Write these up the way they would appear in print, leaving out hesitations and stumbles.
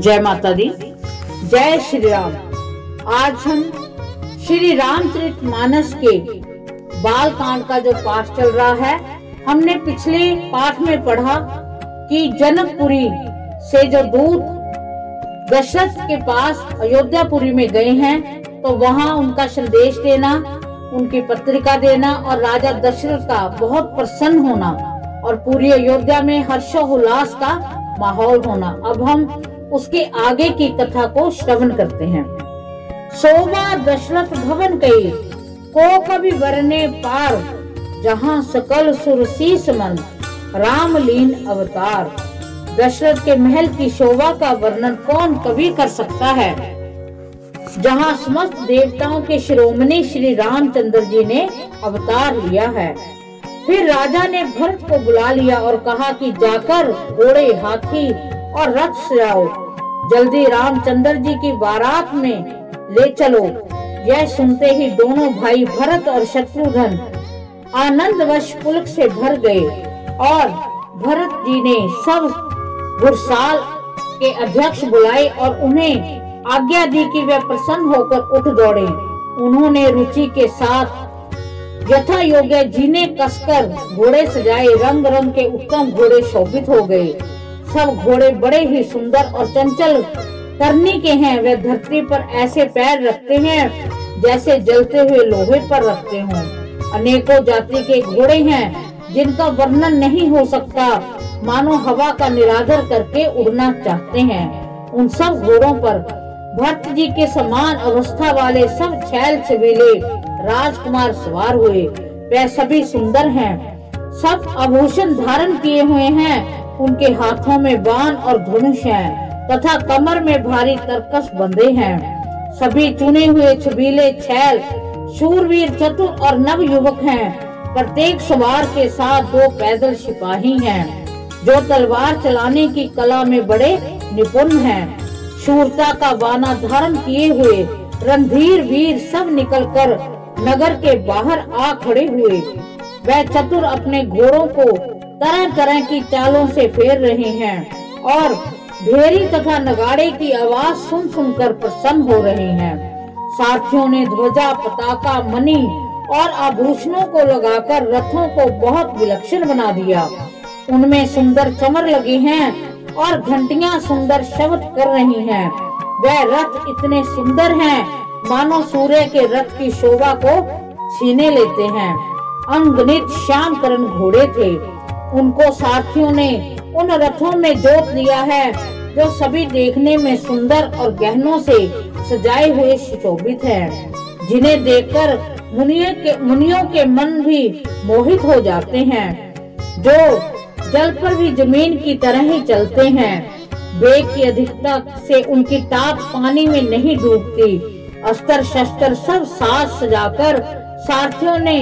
जय माता दी, जय श्री राम। आज हम श्री रामचरितमानस के बाल कांड का जो पाठ चल रहा है, हमने पिछले पाठ में पढ़ा कि जनकपुरी से जो दूत दशरथ के पास अयोध्यापुरी में गए हैं, तो वहां उनका संदेश देना, उनकी पत्रिका देना और राजा दशरथ का बहुत प्रसन्न होना और पूरी अयोध्या में हर्षोल्लास का माहौल होना। अब हम उसके आगे की कथा को श्रवण करते हैं। सोवा दशरथ भवन कई, को कभी वरने पार, जहाँ सकल सुर शीस मन, रामलीन अवतार। दशरथ के महल की शोभा का वर्णन कौन कभी कर सकता है, जहाँ समस्त देवताओं के शिरोमणि श्री रामचंद्र जी ने अवतार लिया है। फिर राजा ने भरत को बुला लिया और कहा कि जाकर घोड़े, हाथी और रथ सजाओ, जल्दी रामचंद्र जी की बारात में ले चलो। यह सुनते ही दोनों भाई भरत और शत्रुघ्न आनंदवश पुलक से भर गए और भरत जी ने सब घुड़साल के अध्यक्ष बुलाए और उन्हें आज्ञा दी कि वे प्रसन्न होकर उठ दौड़े। उन्होंने रुचि के साथ यथा योग्य जीने कसकर घोड़े सजाए। रंग रंग के उत्तम घोड़े शोभित हो गए। सब घोड़े बड़े ही सुंदर और चंचल करनी के हैं। वे धरती पर ऐसे पैर रखते हैं जैसे जलते हुए लोहे पर रखते हों। अनेकों जाति के घोड़े हैं जिनका वर्णन नहीं हो सकता, मानो हवा का निरादर करके उड़ना चाहते हैं। उन सब घोड़ों पर भरत जी के समान अवस्था वाले सब छैल छबीले राजकुमार सवार हुए। वे सभी सुंदर हैं, सब आभूषण धारण किए हुए हैं। उनके हाथों में बाण और धनुष हैं तथा कमर में भारी तरकस बंधे हैं। सभी चुने हुए छबीले छैल, शूरवीर, चतुर और नव युवक हैं। प्रत्येक सवार के साथ 2 पैदल सिपाही हैं जो तलवार चलाने की कला में बड़े निपुण हैं। शूरता का बाना धारण किए हुए रणधीर वीर सब निकलकर नगर के बाहर आ खड़े हुए। वह चतुर अपने घोड़ों को तरह तरह की चालों से फेर रहे हैं और भेरी तथा नगाड़े की आवाज सुन सुनकर प्रसन्न हो रहे हैं। सारथियों ने ध्वजा, पताका, मणि और आभूषणों को लगाकर रथों को बहुत विलक्षण बना दिया। उनमें सुंदर चमर लगे हैं और घंटियां सुंदर शब्द कर रही हैं। वह रथ इतने सुंदर हैं मानो सूर्य के रथ की शोभा को छीने लेते हैं। अनगिनत श्याम करण घोड़े थे। उनको सारथियों ने उन रथों में जोत दिया है जो सभी देखने में सुंदर और गहनों से सजाए हुए सुशोभित हैं, जिन्हें देखकर मुनियों के मन भी मोहित हो जाते हैं, जो जल पर भी जमीन की तरह ही चलते हैं। वेग की अधिकता से उनकी टाप पानी में नहीं डूबती। अस्त्र शस्त्र सब साज सजाकर सारथियों ने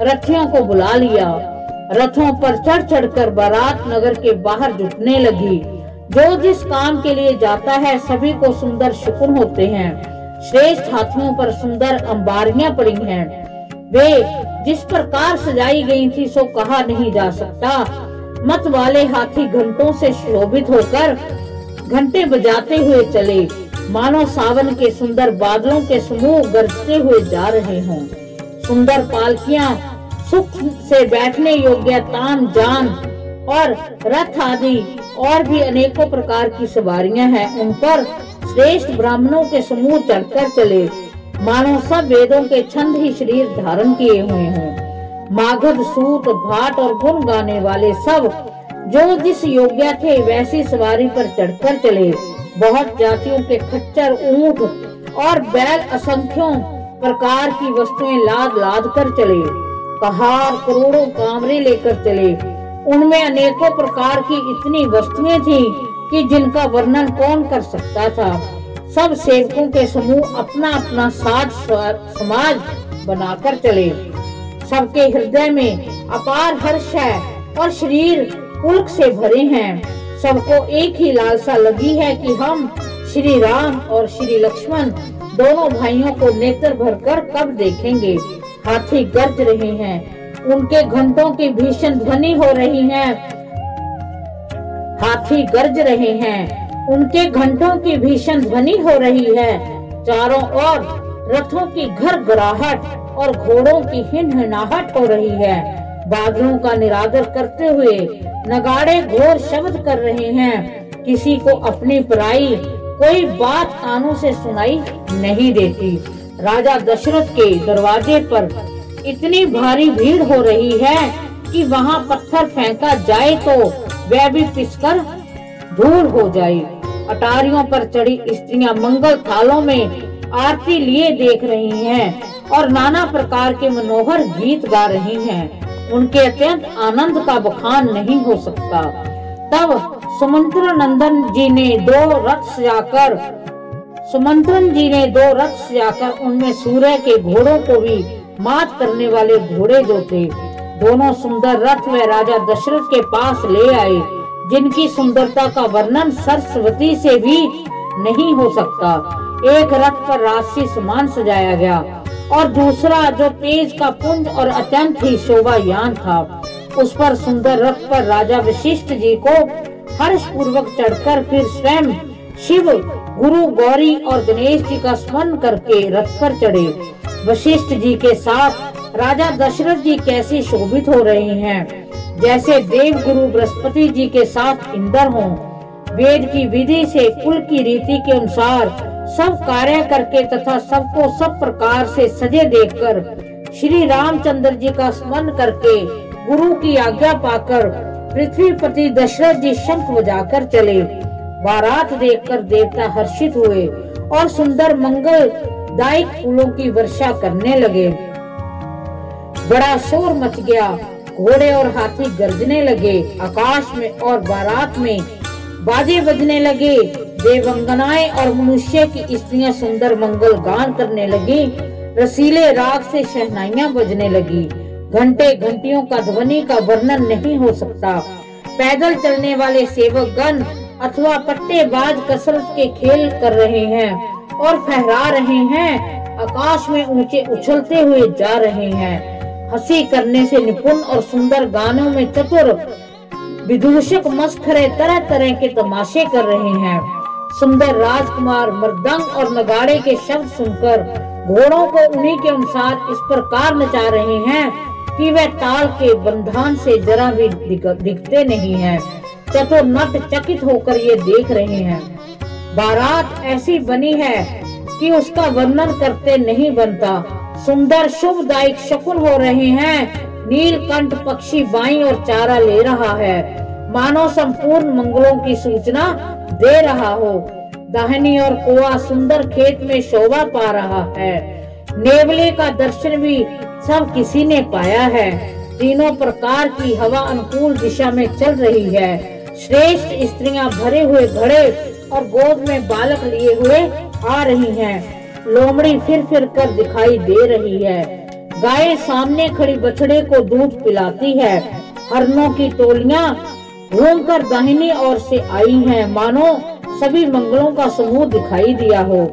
रथियों को बुला लिया। रथों पर चढ़ चढ़कर बारात नगर के बाहर जुटने लगी। जो जिस काम के लिए जाता है सभी को सुंदर शकुन होते हैं। श्रेष्ठ हाथियों पर सुंदर अंबारियां पड़ी हैं। वे जिस प्रकार सजाई गई थी सो कहा नहीं जा सकता। मत वाले हाथी घंटों से शोभित होकर घंटे बजाते हुए चले, मानो सावन के सुंदर बादलों के समूह गरजते हुए जा रहे हों। सुंदर पालकियां, सुख से बैठने योग्य तान जान और रथ आदि और भी अनेकों प्रकार की सवारियां हैं। उन पर श्रेष्ठ ब्राह्मणों के समूह चढ़कर चले, मानो सब वेदों के छंद ही शरीर धारण किए हुए हों। मागध, सूत, भाट और गुण गाने वाले सब जो जिस योग्य थे वैसी सवारी पर चढ़कर चले। बहुत जातियों के खच्चर, ऊंट और बैल असंख्यों प्रकार की वस्तुएं लाद लाद कर चले। पहाड़ करोड़ों कांवरे लेकर चले। उनमें अनेकों प्रकार की इतनी वस्तुएं थी कि जिनका वर्णन कौन कर सकता था। सब सेवकों के समूह अपना अपना साज समाज बनाकर चले। सबके हृदय में अपार हर्ष है और शरीर पुलक से भरे हैं। सबको एक ही लालसा लगी है कि हम श्री राम और श्री लक्ष्मण दोनों भाइयों को नेत्र भरकर कब देखेंगे। हाथी गरज रहे हैं, उनके घंटों की भीषण ध्वनि हो रही है। हाथी गरज रहे हैं उनके घंटों की भीषण ध्वनि हो रही है। चारों ओर रथों की घरघराहट और घोड़ों की हिनहिनाहट हो रही है। बादलों का निरादर करते हुए नगाड़े घोर शब्द कर रहे हैं। किसी को अपनी पराई कोई बात कानों से सुनाई नहीं देती। राजा दशरथ के दरवाजे पर इतनी भारी भीड़ हो रही है कि वहां पत्थर फेंका जाए तो वह भी पिसकर धूल हो जाए। अटारियों पर चढ़ी स्त्रियां मंगल थालों में आरती लिए देख रही हैं और नाना प्रकार के मनोहर गीत गा रही हैं। उनके अत्यंत आनंद का बखान नहीं हो सकता। तब सुमंत्र जी ने दो रथ सजाकर उनमें सूर्य के घोड़ों को भी मात करने वाले घोड़े जो थे, दोनों सुंदर रथ व राजा दशरथ के पास ले आए, जिनकी सुंदरता का वर्णन सरस्वती से भी नहीं हो सकता। एक रथ पर राजसी सामान सजाया गया और दूसरा जो तेज का पुंज और अत्यंत ही शोभायान था, उस पर सुंदर रथ पर राजा वशिष्ठ जी को हर्ष पूर्वक चढ़कर फिर स्वयं शिव, गुरु, गौरी और गणेश जी का स्मरण करके रथ पर चढ़े। वशिष्ठ जी के साथ राजा दशरथ जी कैसे शोभित हो रहे हैं, जैसे देव गुरु बृहस्पति जी के साथ इंद्र हों। वेद की विधि से कुल की रीति के अनुसार सब कार्य करके तथा सबको सब प्रकार से सजे देखकर श्री रामचंद्र जी का स्मरण करके गुरु की आज्ञा पाकर पृथ्वीपति दशरथ जी शंख बजाकर चले। बारात देखकर देवता हर्षित हुए और सुंदर मंगलदायक फूलों की वर्षा करने लगे। बड़ा शोर मच गया, घोड़े और हाथी गरजने लगे। आकाश में और बारात में बाजे बजने लगे। देवंगनाएं और मनुष्य की स्त्रियां सुंदर मंगल गान करने लगी। रसीले राग से शहनाइयां बजने लगी। घंटे घंटियों का ध्वनि का वर्णन नहीं हो सकता। पैदल चलने वाले सेवक गण अथवा पट्टेबाज कसरत के खेल कर रहे हैं और फहरा रहे हैं। आकाश में ऊंचे उछलते हुए जा रहे हैं। हंसी करने से निपुण और सुंदर गानों में चतुर विदूषक मस्खरे तरह तरह के तमाशे कर रहे हैं। सुंदर राजकुमार मृदंग और नगाड़े के शब्द सुनकर घोड़ों को उन्हीं के अनुसार इस प्रकार नचा रहे हैं कि वह ताल के बंधन से जरा भी दिखते नहीं हैं। चतुर नट चकित होकर ये देख रहे हैं। बारात ऐसी बनी है कि उसका वर्णन करते नहीं बनता। सुंदर शुभदायक शकुन हो रहे हैं। नीलकंठ पक्षी बाई और चारा ले रहा है, मानो संपूर्ण मंगलों की सूचना दे रहा हो। दाहिनी और कोआ सुंदर खेत में शोभा पा रहा है। नेवले का दर्शन भी सब किसी ने पाया है। तीनों प्रकार की हवा अनुकूल दिशा में चल रही है। श्रेष्ठ स्त्रियां भरे हुए घड़े और गोद में बालक लिए हुए आ रही हैं। लोमड़ी फिर फिर कर दिखाई दे रही है। गाय सामने खड़ी बछड़े को दूध पिलाती है। हरणों की टोलियां घूमकर दाहिनी ओर से आई हैं, मानो सभी मंगलों का समूह दिखाई दिया हो।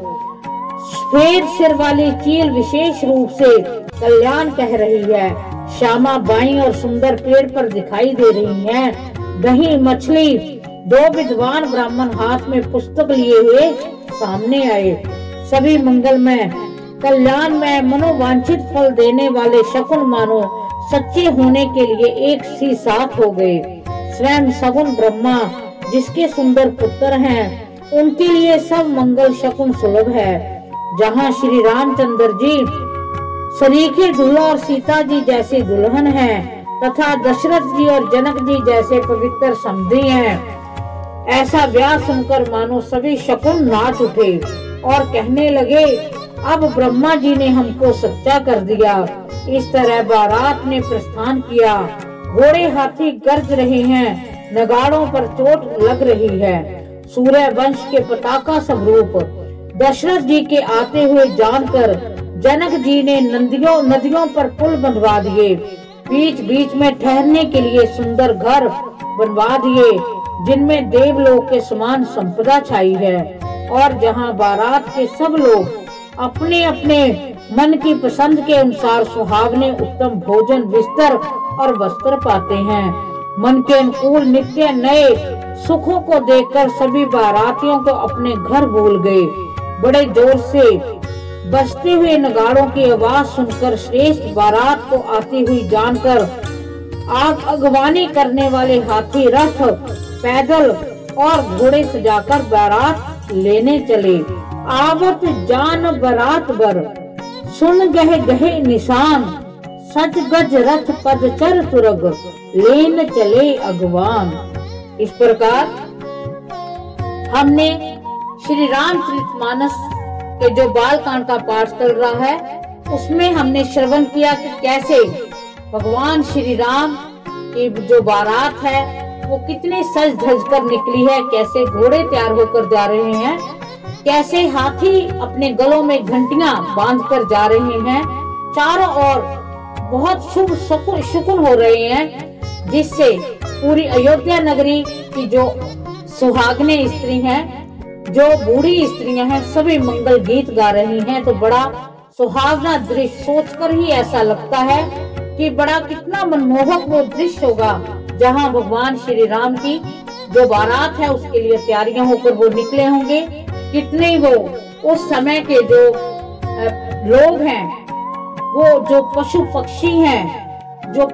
सफेद सिर वाली चील विशेष रूप से कल्याण कह रही है। श्यामा बाई और सुंदर पेड़ पर दिखाई दे रही हैं। दही मछली दो विद्वान ब्राह्मण हाथ में पुस्तक लिए हुए सामने आए। सभी मंगलमय कल्याणमय मनोवांछित फल देने वाले शकुन मानो सच्चे होने के लिए एक सी साथ हो गए। स्वयं सगुन ब्रह्मा जिसके सुंदर पुत्र हैं, उनके लिए सब मंगल शकुन सुलभ है। जहाँ श्री रामचंद्र जी सरीखे दूल्हा और सीता जी जैसे दुल्हन हैं, तथा दशरथ जी और जनक जी जैसे पवित्र समधी हैं। ऐसा ब्याह सुनकर मानो सभी शकुन नाच उठे और कहने लगे, अब ब्रह्मा जी ने हमको सच्चा कर दिया। इस तरह बारात ने प्रस्थान किया। घोड़े हाथी गरज रहे हैं, नगाड़ों पर चोट लग रही है। सूर्य वंश के पताका स्वरूप दशरथ जी के आते हुए जानकर जनक जी ने नदियों पर पुल बनवा दिए। बीच बीच में ठहरने के लिए सुंदर घर बनवा दिए, जिनमें देवलोक के समान संपदा छाई है और जहां बारात के सब लोग अपने अपने मन की पसंद के अनुसार सुहावने उत्तम भोजन, बिस्तर और वस्त्र पाते हैं। मन के अनुकूल नित्य नए सुखों को देखकर सभी बारातियों को अपने घर भूल गए। बड़े जोर से बजते हुए नगाड़ों की आवाज सुनकर श्रेष्ठ बारात को आती हुई जानकर अगवानी करने वाले हाथी, रथ, पैदल और घोड़े सजाकर बारात लेने चले। आवत जान बारात बर, सुन गहे गहे निशान, सज गज रथ पदचर तुरग, लेन चले अगवान। इस प्रकार हमने श्री रामचरितमानस के जो बाल कांड का पाठ चल रहा है उसमें हमने श्रवण किया कि कैसे भगवान श्री राम की जो बारात है वो कितने सज धज कर निकली है, कैसे घोड़े तैयार होकर जा रहे हैं, कैसे हाथी अपने गलों में घंटियां बांध कर जा रहे हैं, चारों ओर बहुत शुभ शकुन हो रहे हैं, जिससे पूरी अयोध्या नगरी की जो सुहागने स्त्री हैं, जो बूढ़ी स्त्रियां हैं, सभी मंगल गीत गा रही हैं। तो बड़ा सुहावना दृश्य सोचकर ही ऐसा लगता है कि बड़ा कितना मनमोहक वो दृश्य होगा, जहां भगवान श्री राम की जो बारात है उसके लिए तैयारियां होकर वो निकले होंगे। कितने वो उस समय के जो लोग हैं, वो जो पशु पक्षी हैं, जो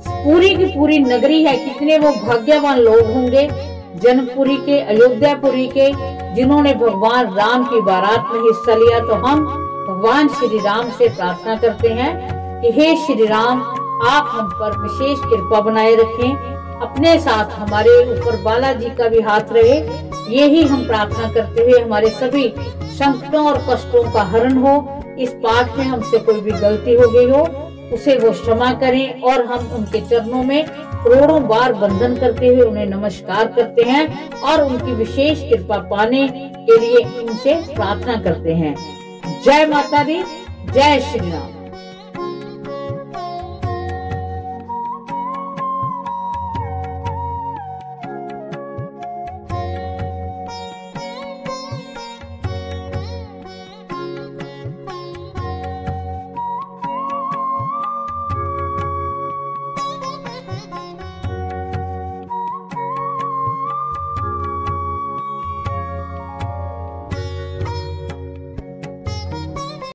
पूरी की पूरी नगरी है, कितने वो भाग्यवान लोग होंगे जनकपुरी के, अयोध्यापुरी के, जिन्होंने भगवान राम की बारात में हिस्सा लिया। तो हम भगवान श्री राम से प्रार्थना करते हैं कि हे श्री राम, आप हम पर विशेष कृपा बनाए रखें, अपने साथ हमारे ऊपर बालाजी का भी हाथ रहे। यही हम प्रार्थना करते हुए हमारे सभी संकटों और कष्टों का हरण हो। इस पाठ में हमसे कोई भी गलती हो गई हो उसे वो क्षमा करें, और हम उनके चरणों में करोड़ों बार वंदन करते हुए उन्हें नमस्कार करते हैं और उनकी विशेष कृपा पाने के लिए इनसे प्रार्थना करते हैं। जय माता दी, जय श्री राम।